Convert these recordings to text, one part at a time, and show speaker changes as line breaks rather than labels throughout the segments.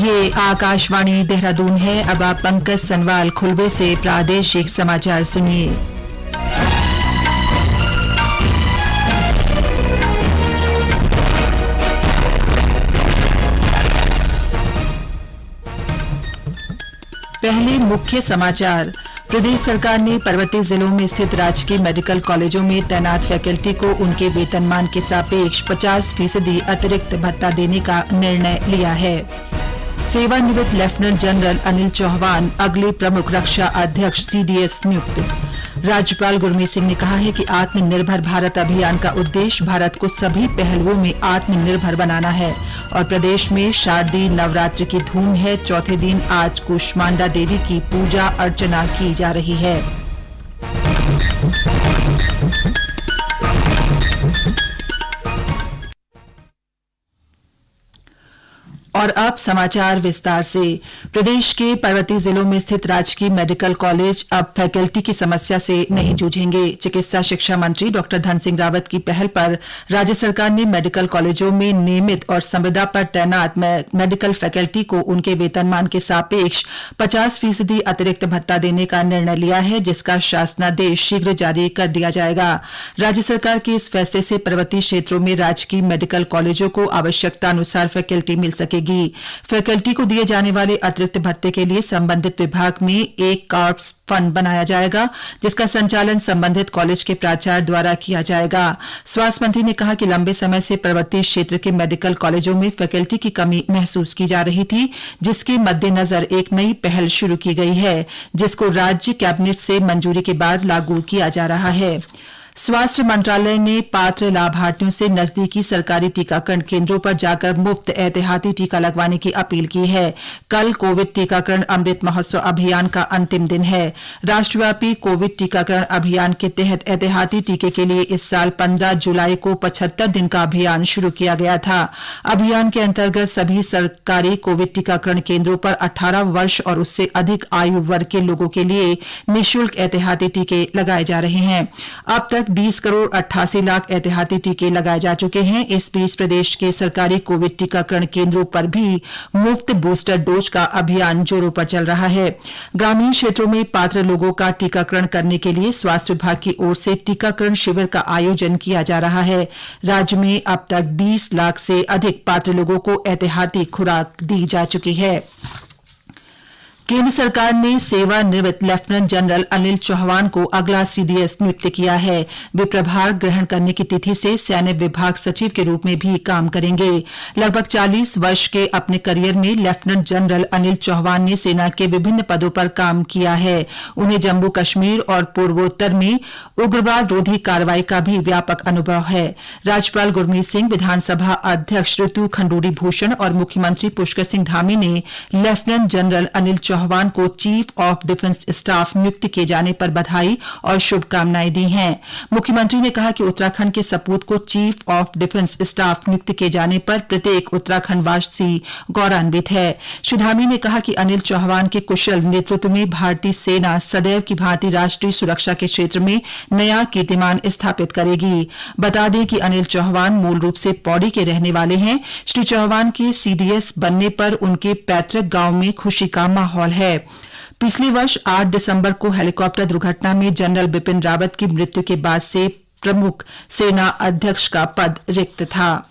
ये आकाशवाणी देहरादून है। अब आप पंकज सनवाल खुलबे से प्रादेशिक समाचार सुनिए। पहले मुख्य समाचार। प्रदेश सरकार ने पर्वतीय जिलों में स्थित राजकीय मेडिकल कॉलेजों में तैनात फैकल्टी को उनके वेतनमान के सापेक्ष 50% अतिरिक्त भत्ता देने का निर्णय लिया है। सेवानिवृत्त लेफ्टिनेंट जनरल अनिल चौहान अगले प्रमुख रक्षा अध्यक्ष सीडीएस नियुक्त। राज्यपाल गुरमीत सिंह ने कहा है कि आत्मनिर्भर भारत अभियान का उद्देश्य भारत को सभी पहलुओं में आत्मनिर्भर बनाना है। और प्रदेश में शारदीय नवरात्र की धूम है। चौथे दिन आज कुष्मांडा देवी की पूजा अर्चना की जा रही है। और अब समाचार विस्तार से। प्रदेश के पर्वतीय जिलों में स्थित राजकीय मेडिकल कॉलेज अब फैकल्टी की समस्या से नहीं जूझेंगे। चिकित्सा शिक्षा मंत्री डॉ धन सिंह रावत की पहल पर राज्य सरकार ने मेडिकल कॉलेजों में नियमित और संविदा पर तैनात मेडिकल फैकल्टी को उनके वेतनमान के सापेक्ष 50% अतिरिक्त भत्ता देने का निर्णय लिया है, जिसका शासनादेश शीघ्र जारी कर दिया जाएगा। राज्य सरकार के इस फैसले से पर्वतीय क्षेत्रों में राजकीय मेडिकल कॉलेजों को आवश्यकता अनुसार फैकल्टी मिल सकेगी। फैकल्टी को दिए जाने वाले अतिरिक्त भत्ते के लिए संबंधित विभाग में एक कॉर्प्स फंड बनाया जाएगा, जिसका संचालन संबंधित कॉलेज के प्राचार्य द्वारा किया जाएगा। स्वास्थ्य मंत्री ने कहा कि लंबे समय से पर्वतीय क्षेत्र के मेडिकल कॉलेजों में फैकल्टी की कमी महसूस की जा रही थी, जिसके मद्देनजर एक नई पहल शुरू की गई है, जिसको राज्य कैबिनेट से मंजूरी के बाद लागू किया जा रहा है। स्वास्थ्य मंत्रालय ने पात्र लाभार्थियों से नजदीकी सरकारी टीकाकरण केंद्रों पर जाकर मुफ्त एहतियाती टीका लगवाने की अपील की है। कल कोविड टीकाकरण अमृत महोत्सव अभियान का अंतिम दिन है। राष्ट्रव्यापी कोविड टीकाकरण अभियान के तहत एहतियाती टीके के लिए इस साल 15 जुलाई को 75 दिन का अभियान शुरू किया गया था। अभियान के अंतर्गत सभी सरकारी कोविड टीकाकरण केंद्रों पर 18 वर्ष और उससे अधिक आयु वर्ग के लोगों के लिए निःशुल्क एहतियाती टीके लगाए जा रहे हैं। अब तक 20 करोड़ 88 लाख एहतियाती टीके लगाए जा चुके हैं। इस बीच प्रदेश के सरकारी कोविड टीकाकरण केंद्रों पर भी मुफ्त बूस्टर डोज का अभियान जोरों पर चल रहा है। ग्रामीण क्षेत्रों में पात्र लोगों का टीकाकरण करने के लिए स्वास्थ्य विभाग की ओर से टीकाकरण शिविर का आयोजन किया जा रहा है। राज्य में अब तक 20 लाख से अधिक पात्र लोगों को एहतियाती खुराक दी जा चुकी है। केंद्र सरकार ने सेवानिवृत्त लेफ्टिनेंट जनरल अनिल चौहान को अगला सीडीएस नियुक्त किया है। वे प्रभार ग्रहण करने की तिथि से सैन्य विभाग सचिव के रूप में भी काम करेंगे। लगभग 40 वर्ष के अपने करियर में लेफ्टिनेंट जनरल अनिल चौहान ने सेना के विभिन्न पदों पर काम किया है। उन्हें जम्मू कश्मीर और पूर्वोत्तर में उग्रवाद रोधी कार्रवाई का भी व्यापक अनुभव है। राज्यपाल गुरमीत सिंह, विधानसभा अध्यक्ष ऋतु खंडूरी भूषण और मुख्यमंत्री पुष्कर सिंह धामी ने लेफ्टिनेंट जनरल अनिल चौहान को चीफ ऑफ डिफेंस स्टाफ नियुक्त किए जाने पर बधाई और शुभकामनाएं दी हैं। मुख्यमंत्री ने कहा कि उत्तराखंड के सपूत को चीफ ऑफ डिफेंस स्टाफ नियुक्त किए जाने पर प्रत्येक उत्तराखंडवासी गौरवान्वित है। श्री धामी ने कहा कि अनिल चौहान के कुशल नेतृत्व में भारतीय सेना सदैव की भांति राष्ट्रीय सुरक्षा के क्षेत्र में नया कीर्तिमान स्थापित करेगी। बता दें कि अनिल चौहान मूल रूप से पौड़ी के रहने वाले हैं। श्री चौहान के सीडीएस बनने पर उनके पैतृक गांव में खुशी का माहौल है। पिछले वर्ष 8 दिसंबर को हेलीकॉप्टर दुर्घटना में जनरल बिपिन रावत की मृत्यु के बाद से प्रमुख सेना अध्यक्ष का पद रिक्त था।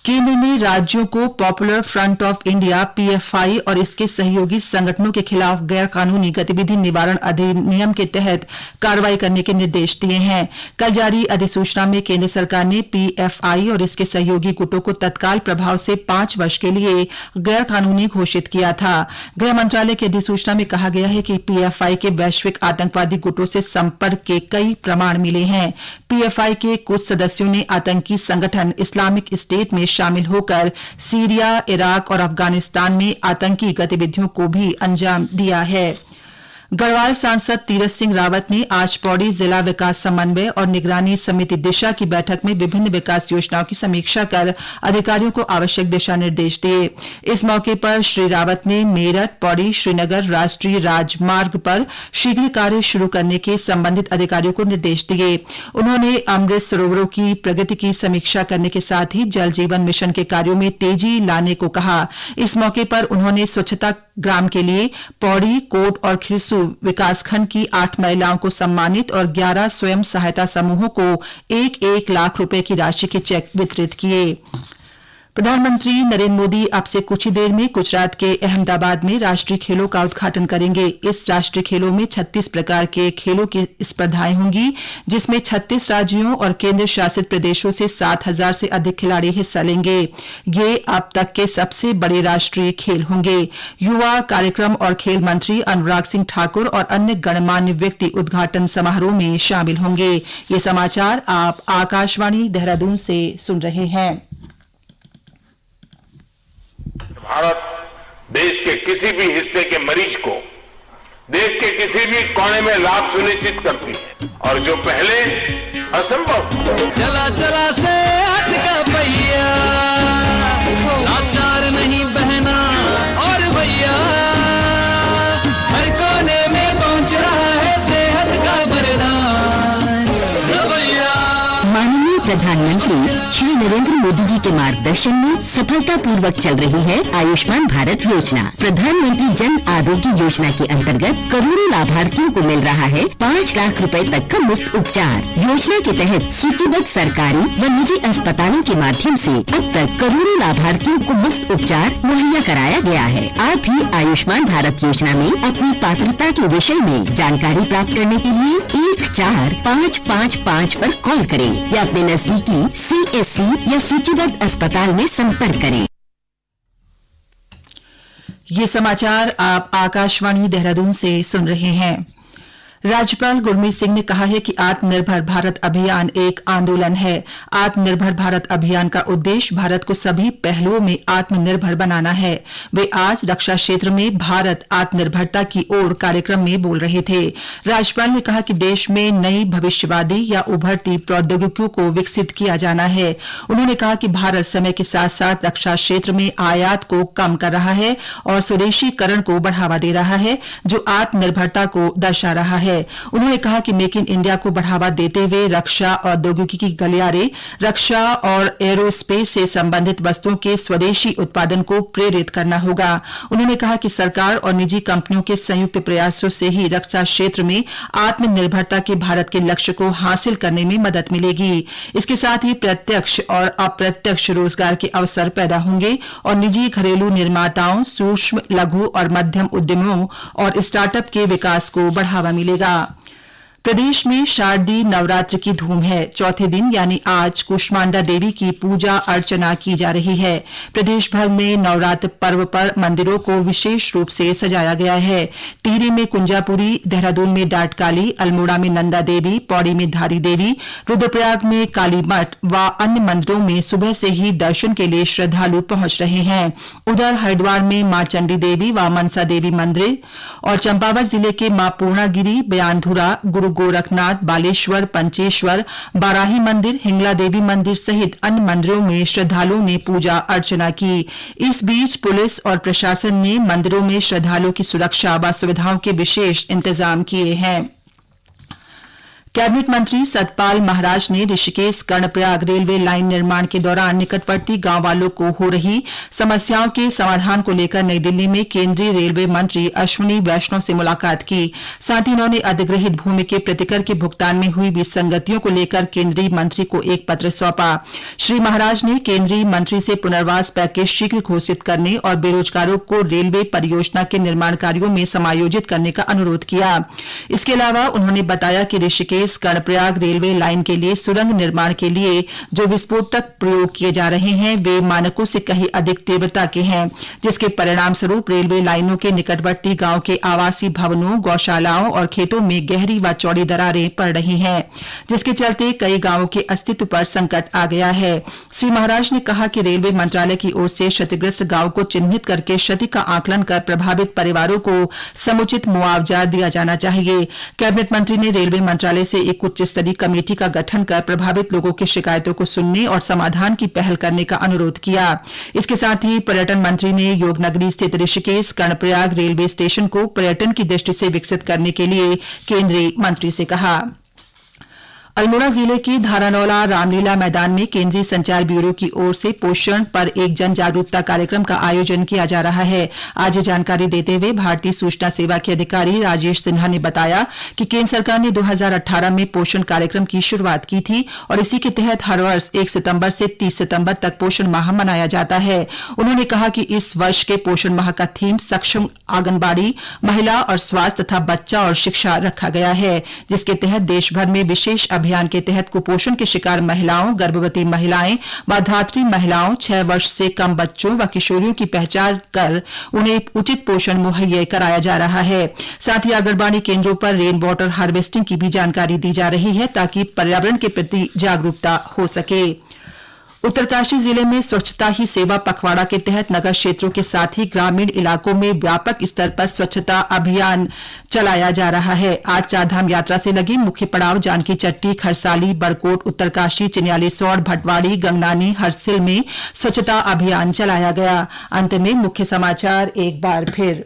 केंद्र ने राज्यों को popular front of India PFI और इसके सहयोगी संगठनों के खिलाफ गैर कानूनी गतिविधि निवारण अधिनियम के तहत कार्रवाई करने के निर्देश दिए हैं। कल जारी अधिसूचना में केंद्र सरकार ने पीएफआई और इसके सहयोगी गुटों को तत्काल प्रभाव से 5 वर्ष के लिए गैर कानूनी घोषित किया था। गृह मंत्रालय की अधिसूचना में कहा गया है कि पीएफआई के वैश्विक आतंकवादी गुटों से संपर्क के कई प्रमाण मिले हैं। पीएफआई के कुछ सदस्यों ने आतंकी संगठन इस्लामिक स्टेट में शामिल होकर सीरिया, इराक और अफगानिस्तान में आतंकी गतिविधियों को भी अंजाम दिया है। गढ़वाल सांसद तीरथ सिंह रावत ने आज पौड़ी जिला विकास समन्वय और निगरानी समिति दिशा की बैठक में विभिन्न विकास योजनाओं की समीक्षा कर अधिकारियों को आवश्यक दिशा निर्देश दिए। इस मौके पर श्री रावत ने मेरठ पौड़ी श्रीनगर राष्ट्रीय राजमार्ग पर शीघ्र कार्य शुरू करने के संबंधित अधिकारियों को निर्देश दिए। उन्होंने अमृत सरोवरों की प्रगति की समीक्षा करने के साथ ही जल जीवन मिशन के कार्यों में तेजी लाने को कहा। इस मौके पर उन्होंने स्वच्छता ग्राम के लिए पौड़ी कोट और खिरसू विकासखंड की 8 महिलाओं को सम्मानित और 11 स्वयं सहायता समूहों को 1-1 लाख रुपए की राशि के चेक वितरित किए। प्रधानमंत्री नरेंद्र मोदी अब से कुछ ही देर में गुजरात के अहमदाबाद में राष्ट्रीय खेलों का उद्घाटन करेंगे। इस राष्ट्रीय खेलों में 36 प्रकार के खेलों की स्पर्धाएं होंगी, जिसमें 36 राज्यों और केंद्र शासित प्रदेशों से 7,000 से अधिक खिलाड़ी हिस्सा लेंगे। ये अब तक के सबसे बड़े राष्ट्रीय खेल होंगे। युवा कार्यक्रम और खेल मंत्री अनुराग सिंह ठाकुर और अन्य गणमान्य व्यक्ति उद्घाटन समारोह में शामिल होंगे। ये समाचार आप आकाशवाणी देहरादून से सुन रहे हैं।
भारत देश के किसी भी हिस्से के मरीज को देश के किसी भी कोने में लाभ सुनिश्चित करती है, और जो पहले असंभव
चला चला से हट का पहिया, लाचार नहीं बहना और भैया, हर कोने में पहुंच रहा है सेहत का वरदान।
माननीय प्रधानमंत्री श्री नरेंद्र मोदी जी के मार्गदर्शन में सफलतापूर्वक चल रही है आयुष्मान भारत योजना। प्रधानमंत्री जन आरोग्य योजना के अंतर्गत करोड़ों लाभार्थियों को मिल रहा है 5 लाख रुपए तक का मुफ्त उपचार। योजना के तहत सूचीबद्ध सरकारी व निजी अस्पतालों के माध्यम से अब तक करोड़ों लाभार्थियों को मुफ्त उपचार मुहैया कराया गया है। आप भी आयुष्मान भारत योजना में अपनी पात्रता के विषय में जानकारी प्राप्त करने के लिए 14555 पर कॉल करें या अपने नजदीकी CSC या सूचीबद्ध अस्पताल में संपर्क करें।
ये समाचार आप आकाशवाणी देहरादून से सुन रहे हैं। राज्यपाल गुरमीत सिंह ने कहा है कि आत्मनिर्भर भारत अभियान एक आंदोलन है। आत्मनिर्भर भारत अभियान का उद्देश्य भारत को सभी पहलुओं में आत्मनिर्भर बनाना है। वे आज रक्षा क्षेत्र में भारत आत्मनिर्भरता की ओर कार्यक्रम में बोल रहे थे। राज्यपाल ने कहा कि देश में नई भविष्यवादी या उभरती प्रौद्योगिकियों को विकसित किया जाना है। उन्होंने कहा कि भारत समय के साथ साथ रक्षा क्षेत्र में आयात को कम कर रहा है और स्वदेशीकरण को बढ़ावा दे रहा है, जो आत्मनिर्भरता को दर्शा रहा है। उन्होंने कहा कि मेक इन इंडिया को बढ़ावा देते हुए रक्षा औद्योगिकी की गलियारे, रक्षा और एरोस्पेस से संबंधित वस्तुओं के स्वदेशी उत्पादन को प्रेरित करना होगा। उन्होंने कहा कि सरकार और निजी कंपनियों के संयुक्त प्रयासों से ही रक्षा क्षेत्र में आत्मनिर्भरता के भारत के लक्ष्य को हासिल करने में मदद मिलेगी। इसके साथ ही प्रत्यक्ष और अप्रत्यक्ष रोजगार के अवसर पैदा होंगे और निजी घरेलू निर्माताओं, सूक्ष्म लघु और मध्यम उद्यमों और स्टार्टअप के विकास को बढ़ावा मिलेगा। प्रदेश में शारदीय नवरात्र की धूम है। चौथे दिन यानी आज कुष्मांडा देवी की पूजा अर्चना की जा रही है। प्रदेश भर में नवरात्र पर्व पर मंदिरों को विशेष रूप से सजाया गया है। टिहरी में कुंजापुरी, देहरादून में डाटकाली, अल्मोड़ा में नंदा देवी, पौड़ी में धारी देवी, रुद्रप्रयाग में काली मठ व अन्य मंदिरों में सुबह से ही दर्शन के लिए श्रद्धालु पहुंच रहे हैं। उधर हरिद्वार में मां चंडी देवी व मनसा देवी मंदिर और चंपावत जिले के मां पूर्णागिरी, बयानधुरा, गुरु गोरखनाथ, बालेश्वर, पंचेश्वर, बाराही मंदिर, हिंगला देवी मंदिर सहित अन्य मंदिरों में श्रद्धालुओं ने पूजा अर्चना की। इस बीच पुलिस और प्रशासन ने मंदिरों में श्रद्धालुओं की सुरक्षा व सुविधाओं के विशेष इंतजाम किए हैं। कैबिनेट मंत्री सतपाल महाराज ने ऋषिकेश कर्णप्रयाग रेलवे लाइन निर्माण के दौरान निकटवर्ती गांव वालों को हो रही समस्याओं के समाधान को लेकर नई दिल्ली में केंद्रीय रेलवे मंत्री अश्विनी वैष्णव से मुलाकात की। साथ ही उन्होंने अधिग्रहित भूमि के प्रतिकर के भुगतान में हुई विसंगतियों को लेकर केंद्रीय मंत्री को एक पत्र सौंपा। श्री महाराज ने केंद्रीय मंत्री से पुनर्वास पैकेज शीघ्र घोषित करने और बेरोजगारों को रेलवे परियोजना के निर्माण कार्यों में समायोजित करने का अनुरोध किया। इसके अलावा उन्होंने बताया कि ऋषिकेश ऋषिकेश कर्णप्रयाग रेलवे लाइन के लिए सुरंग निर्माण के लिए जो विस्फोटक प्रयोग किए जा रहे हैं वे मानकों से कहीं अधिक तीव्रता के हैं, जिसके परिणाम स्वरूप रेलवे लाइनों के निकटवर्ती गांव के आवासीय भवनों, गौशालाओं और खेतों में गहरी व चौड़ी दरारें पड़ रही हैं, जिसके चलते कई गांवों के अस्तित्व पर संकट आ गया है। श्री महाराज ने कहा कि रेलवे मंत्रालय की ओर से क्षतिग्रस्त गांव को चिन्हित करके क्षति का आकलन कर प्रभावित परिवारों को समुचित मुआवजा दिया जाना चाहिए। कैबिनेट मंत्री ने रेलवे मंत्रालय से एक उच्च स्तरीय कमेटी का गठन कर प्रभावित लोगों की शिकायतों को सुनने और समाधान की पहल करने का अनुरोध किया। इसके साथ ही पर्यटन मंत्री ने योगनगरी स्थित ऋषिकेश कर्णप्रयाग रेलवे स्टेशन को पर्यटन की दृष्टि से विकसित करने के लिए केंद्रीय मंत्री से कहा। अल्मोड़ा जिले के धारानौला रामलीला मैदान में केंद्रीय संचार ब्यूरो की ओर से पोषण पर एक जन जागरूकता कार्यक्रम का आयोजन किया जा रहा है। आज ये जानकारी देते हुए भारतीय सूचना सेवा के अधिकारी राजेश सिन्हा ने बताया कि केंद्र सरकार ने 2018 में पोषण कार्यक्रम की शुरुआत की थी और इसी के तहत हर वर्ष 1 सितंबर से 30 सितंबर तक पोषण माह मनाया जाता है। उन्होंने कहा कि इस वर्ष के पोषण माह का थीम सक्षम आंगनबाड़ी, महिला और स्वास्थ्य तथा बच्चा और शिक्षा रखा गया है, जिसके तहत देश भर में विशेष अभियान के तहत कुपोषण के शिकार महिलाओं, गर्भवती महिलाएं व धात्री महिलाओं, 6 वर्ष से कम बच्चों व किशोरियों की पहचान कर उन्हें उचित पोषण मुहैया कराया जा रहा है। साथ ही आंगनबाड़ी केंद्रों पर रेन वाटर हार्वेस्टिंग की भी जानकारी दी जा रही है ताकि पर्यावरण के प्रति जागरूकता हो सके। उत्तरकाशी जिले में स्वच्छता ही सेवा पखवाड़ा के तहत नगर क्षेत्रों के साथ ही ग्रामीण इलाकों में व्यापक स्तर पर स्वच्छता अभियान चलाया जा रहा है। आज चारधाम यात्रा से लगी मुख्य पड़ाव जानकी चट्टी, खरसाली, बरकोट, उत्तरकाशी, चिन्यालीसौड़, भटवाड़ी, गंगनानी, हरसिल में स्वच्छता अभियान चलाया गया। अंत में मुख्य समाचार एक बार फिर।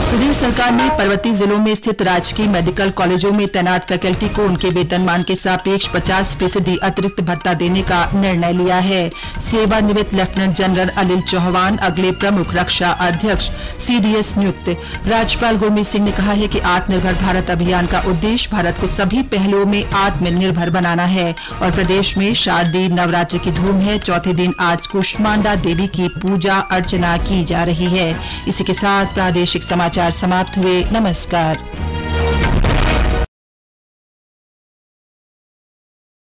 प्रदेश सरकार ने पर्वतीय जिलों में स्थित राजकीय मेडिकल कॉलेजों में तैनात फैकल्टी को उनके वेतनमान के सापेक्ष 50% अतिरिक्त भत्ता देने का निर्णय लिया है। सेवानिवृत्त लेफ्टिनेंट जनरल अनिल चौहान अगले प्रमुख रक्षा अध्यक्ष CDS नियुक्त। राज्यपाल गुरमीत सिंह ने कहा है कि आत्मनिर्भर भारत अभियान का उद्देश्य भारत को सभी पहलुओं में आत्मनिर्भर बनाना है और प्रदेश में शारदीय नवरात्र की धूम है। चौथे दिन आज कुष्मांडा देवी की पूजा अर्चना की जा रही है। इसी के साथ प्रादेशिक समाचार समाप्त हुए। नमस्कार।